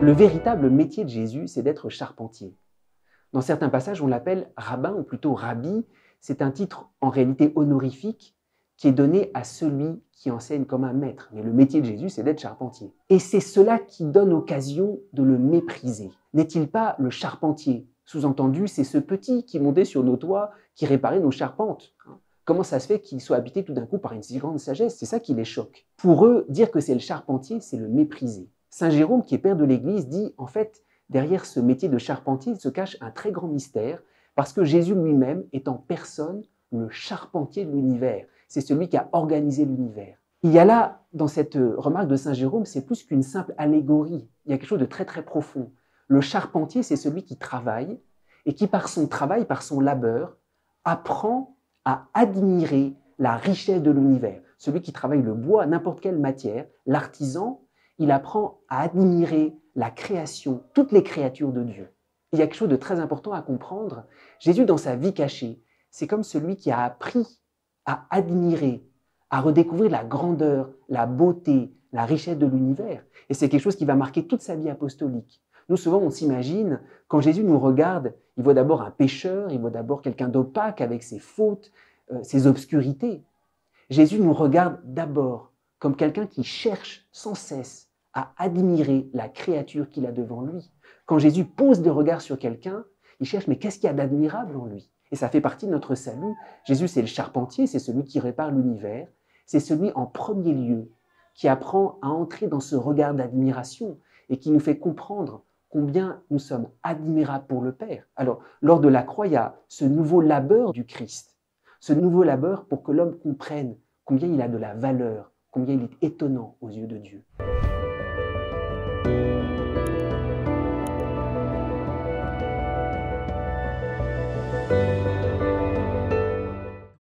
Le véritable métier de Jésus, c'est d'être charpentier. Dans certains passages, on l'appelle rabbin ou plutôt rabbi. C'est un titre en réalité honorifique qui est donné à celui qui enseigne comme un maître. Mais le métier de Jésus, c'est d'être charpentier. Et c'est cela qui donne occasion de le mépriser. N'est-il pas le charpentier? Sous-entendu, c'est ce petit qui montait sur nos toits, qui réparait nos charpentes. Comment ça se fait qu'il soit habité tout d'un coup par une si grande sagesse? C'est ça qui les choque. Pour eux, dire que c'est le charpentier, c'est le mépriser. Saint Jérôme, qui est père de l'Église, dit en fait, derrière ce métier de charpentier se cache un très grand mystère, parce que Jésus lui-même est en personne le charpentier de l'univers. C'est celui qui a organisé l'univers. Il y a là, dans cette remarque de Saint Jérôme, c'est plus qu'une simple allégorie. Il y a quelque chose de très très profond. Le charpentier, c'est celui qui travaille et qui, par son travail, par son labeur, apprend à admirer la richesse de l'univers. Celui qui travaille le bois, n'importe quelle matière, l'artisan, il apprend à admirer la création, toutes les créatures de Dieu. Il y a quelque chose de très important à comprendre. Jésus, dans sa vie cachée, c'est comme celui qui a appris à admirer, à redécouvrir la grandeur, la beauté, la richesse de l'univers. Et c'est quelque chose qui va marquer toute sa vie apostolique. Nous, souvent, on s'imagine, quand Jésus nous regarde, il voit d'abord un pécheur, il voit d'abord quelqu'un d'opaque avec ses fautes, ses obscurités. Jésus nous regarde d'abord comme quelqu'un qui cherche sans cesse à admirer la créature qu'il a devant lui. Quand Jésus pose des regards sur quelqu'un, il cherche, mais qu'est-ce qu'il y a d'admirable en lui? Et ça fait partie de notre salut. Jésus, c'est le charpentier, c'est celui qui répare l'univers. C'est celui en premier lieu qui apprend à entrer dans ce regard d'admiration et qui nous fait comprendre combien nous sommes admirables pour le Père. Alors, lors de la croix, il y a ce nouveau labeur du Christ, ce nouveau labeur pour que l'homme comprenne combien il a de la valeur, combien il est étonnant aux yeux de Dieu.